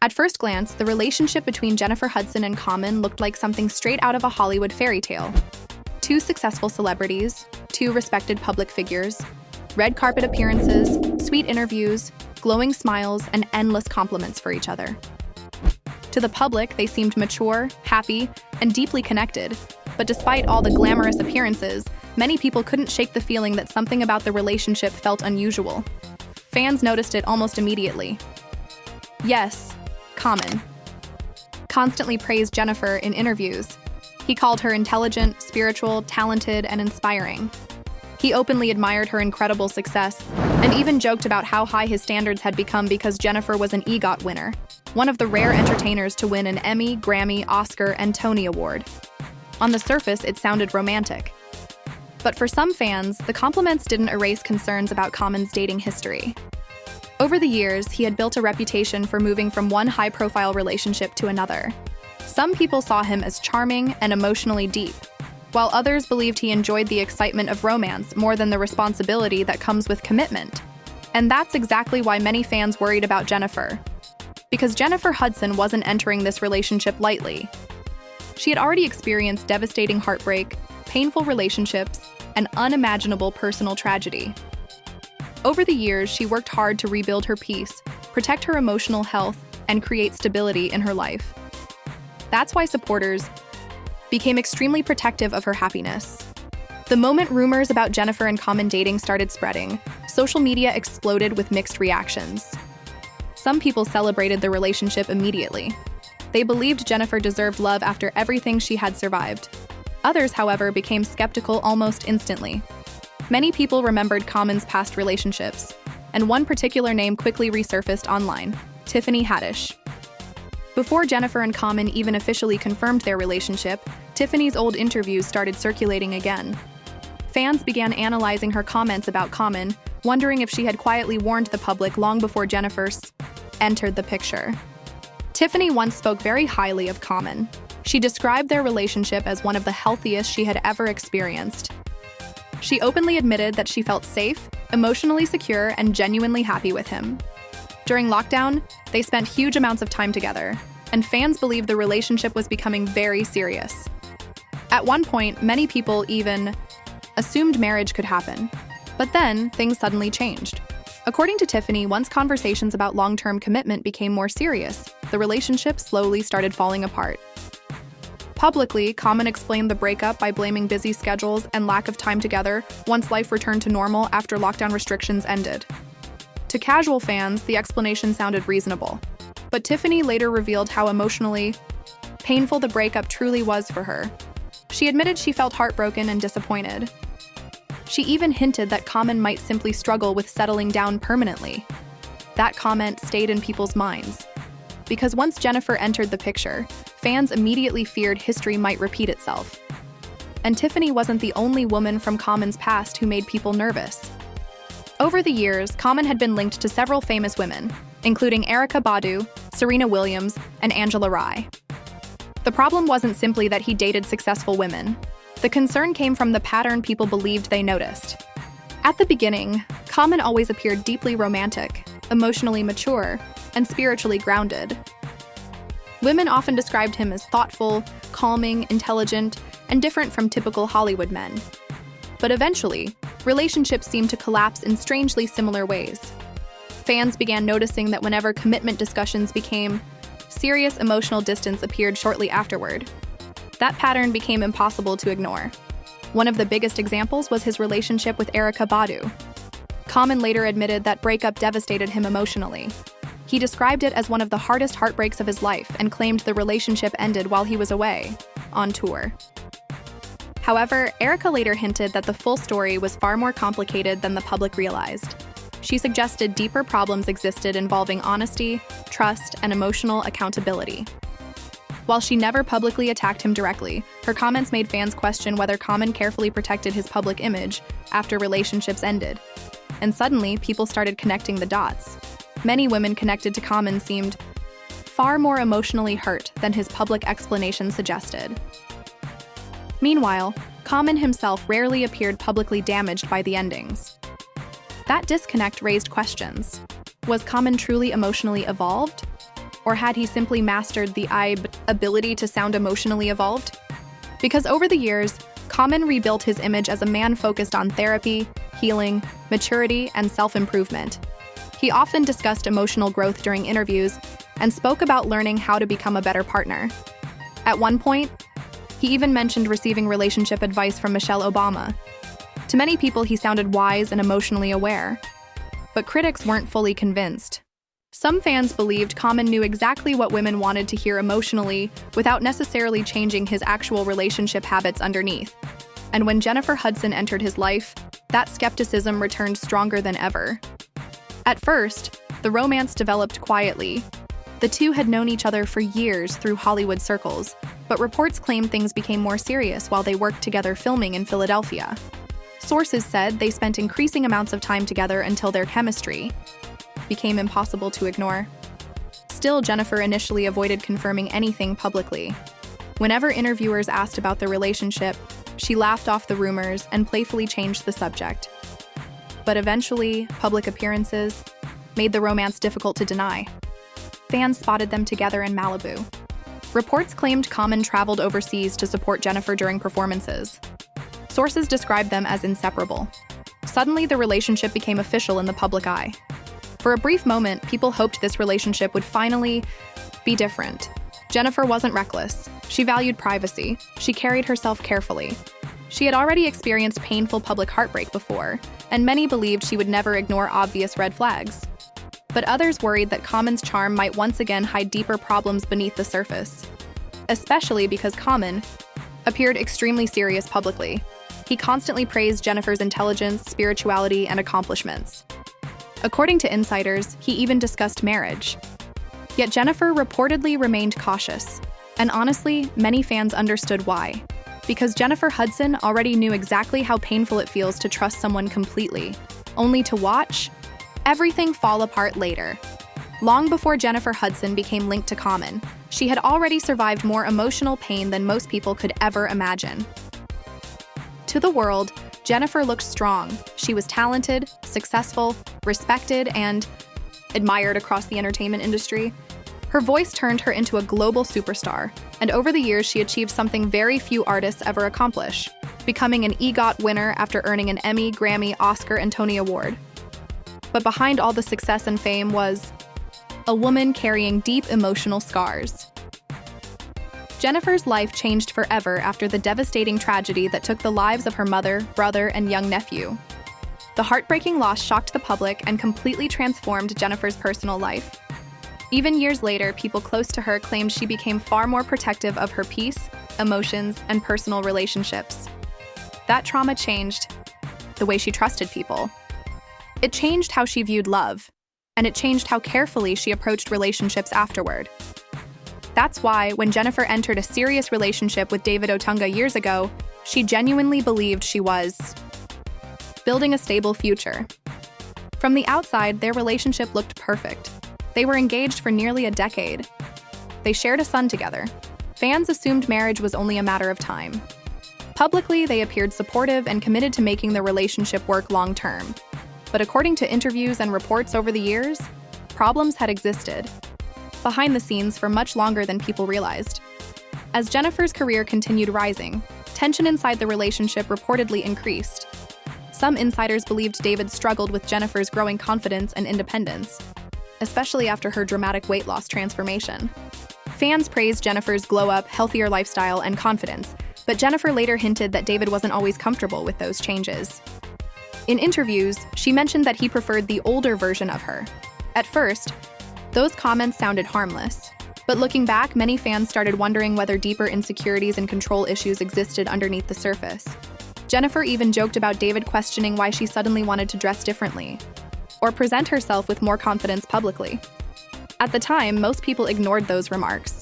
At first glance, the relationship between Jennifer Hudson and Common looked like something straight out of a Hollywood fairy tale. Two successful celebrities, two respected public figures, red carpet appearances, sweet interviews, glowing smiles, and endless compliments for each other. To the public, they seemed mature, happy, and deeply connected. But despite all the glamorous appearances, many people couldn't shake the feeling that something about the relationship felt unusual. Fans noticed it almost immediately. Yes, Common constantly praised Jennifer in interviews. He called her intelligent, spiritual, talented, and inspiring. He openly admired her incredible success, and even joked about how high his standards had become because Jennifer was an EGOT winner, one of the rare entertainers to win an Emmy, Grammy, Oscar, and Tony Award. On the surface, it sounded romantic. But for some fans, the compliments didn't erase concerns about Common's dating history. Over the years, he had built a reputation for moving from one high-profile relationship to another. Some people saw him as charming and emotionally deep, while others believed he enjoyed the excitement of romance more than the responsibility that comes with commitment. And that's exactly why many fans worried about Jennifer. Because Jennifer Hudson wasn't entering this relationship lightly. She had already experienced devastating heartbreak, painful relationships, and unimaginable personal tragedy. Over the years, she worked hard to rebuild her peace, protect her emotional health, and create stability in her life. That's why supporters became extremely protective of her happiness. The moment rumors about Jennifer and Common dating started spreading, social media exploded with mixed reactions. Some people celebrated the relationship immediately. They believed Jennifer deserved love after everything she had survived. Others, however, became skeptical almost instantly. Many people remembered Common's past relationships, and one particular name quickly resurfaced online: Tiffany Haddish. Before Jennifer and Common even officially confirmed their relationship, Tiffany's old interviews started circulating again. Fans began analyzing her comments about Common, wondering if she had quietly warned the public long before Jennifer entered the picture. Tiffany once spoke very highly of Common. She described their relationship as one of the healthiest she had ever experienced. She openly admitted that she felt safe, emotionally secure, and genuinely happy with him. During lockdown, they spent huge amounts of time together, and fans believed the relationship was becoming very serious. At one point, many people even assumed marriage could happen. But then, things suddenly changed. According to Tiffany, once conversations about long-term commitment became more serious, the relationship slowly started falling apart. Publicly, Common explained the breakup by blaming busy schedules and lack of time together once life returned to normal after lockdown restrictions ended. To casual fans, the explanation sounded reasonable. But Tiffany later revealed how emotionally painful the breakup truly was for her. She admitted she felt heartbroken and disappointed. She even hinted that Common might simply struggle with settling down permanently. That comment stayed in people's minds. Because once Jennifer entered the picture, fans immediately feared history might repeat itself. And Tiffany wasn't the only woman from Common's past who made people nervous. Over the years, Common had been linked to several famous women, including Erykah Badu, Serena Williams, and Angela Rye. The problem wasn't simply that he dated successful women. The concern came from the pattern people believed they noticed. At the beginning, Common always appeared deeply romantic, emotionally mature, and spiritually grounded. Women often described him as thoughtful, calming, intelligent, and different from typical Hollywood men. But eventually, relationships seemed to collapse in strangely similar ways. Fans began noticing that whenever commitment discussions became serious, emotional distance appeared shortly afterward. That pattern became impossible to ignore. One of the biggest examples was his relationship with Erykah Badu. Common later admitted that breakup devastated him emotionally. He described it as one of the hardest heartbreaks of his life and claimed the relationship ended while he was away, on tour. However, Erykah later hinted that the full story was far more complicated than the public realized. She suggested deeper problems existed involving honesty, trust, and emotional accountability. While she never publicly attacked him directly, her comments made fans question whether Common carefully protected his public image after relationships ended. And suddenly, people started connecting the dots. Many women connected to Common seemed far more emotionally hurt than his public explanation suggested. Meanwhile, Common himself rarely appeared publicly damaged by the endings. That disconnect raised questions. Was Common truly emotionally evolved? Or had he simply mastered the ability to sound emotionally evolved? Because over the years, Common rebuilt his image as a man focused on therapy, healing, maturity, and self-improvement. He often discussed emotional growth during interviews and spoke about learning how to become a better partner. At one point, he even mentioned receiving relationship advice from Michelle Obama. To many people, he sounded wise and emotionally aware. But critics weren't fully convinced. Some fans believed Common knew exactly what women wanted to hear emotionally without necessarily changing his actual relationship habits underneath. And when Jennifer Hudson entered his life, that skepticism returned stronger than ever. At first, the romance developed quietly. The two had known each other for years through Hollywood circles, but reports claim things became more serious while they worked together filming in Philadelphia. Sources said they spent increasing amounts of time together until their chemistry became impossible to ignore. Still, Jennifer initially avoided confirming anything publicly. Whenever interviewers asked about the relationship, she laughed off the rumors and playfully changed the subject. But eventually, public appearances made the romance difficult to deny. Fans spotted them together in Malibu. Reports claimed Common traveled overseas to support Jennifer during performances. Sources described them as inseparable. Suddenly, the relationship became official in the public eye. For a brief moment, people hoped this relationship would finally be different. Jennifer wasn't reckless. She valued privacy. She carried herself carefully. She had already experienced painful public heartbreak before, and many believed she would never ignore obvious red flags. But others worried that Common's charm might once again hide deeper problems beneath the surface. Especially because Common appeared extremely serious publicly. He constantly praised Jennifer's intelligence, spirituality, and accomplishments. According to insiders, he even discussed marriage. Yet Jennifer reportedly remained cautious. And honestly, many fans understood why. Because Jennifer Hudson already knew exactly how painful it feels to trust someone completely, only to watch everything fall apart later. Long before Jennifer Hudson became linked to Common, she had already survived more emotional pain than most people could ever imagine. To the world, Jennifer looked strong. She was talented, successful, respected, and admired across the entertainment industry. Her voice turned her into a global superstar, and over the years she achieved something very few artists ever accomplish, becoming an EGOT winner after earning an Emmy, Grammy, Oscar, and Tony Award. But behind all the success and fame was a woman carrying deep emotional scars. Jennifer's life changed forever after the devastating tragedy that took the lives of her mother, brother, and young nephew. The heartbreaking loss shocked the public and completely transformed Jennifer's personal life. Even years later, people close to her claimed she became far more protective of her peace, emotions, and personal relationships. That trauma changed the way she trusted people. It changed how she viewed love, and it changed how carefully she approached relationships afterward. That's why, when Jennifer entered a serious relationship with David Otunga years ago, she genuinely believed she was building a stable future. From the outside, their relationship looked perfect. They were engaged for nearly a decade. They shared a son together. Fans assumed marriage was only a matter of time. Publicly, they appeared supportive and committed to making their relationship work long-term. But according to interviews and reports over the years, problems had existed behind the scenes for much longer than people realized. As Jennifer's career continued rising, tension inside the relationship reportedly increased. Some insiders believed David struggled with Jennifer's growing confidence and independence, especially after her dramatic weight loss transformation. Fans praised Jennifer's glow-up, healthier lifestyle, and confidence, but Jennifer later hinted that David wasn't always comfortable with those changes. In interviews, she mentioned that he preferred the older version of her. At first, those comments sounded harmless, but looking back, many fans started wondering whether deeper insecurities and control issues existed underneath the surface. Jennifer even joked about David questioning why she suddenly wanted to dress differently or present herself with more confidence publicly. At the time, most people ignored those remarks.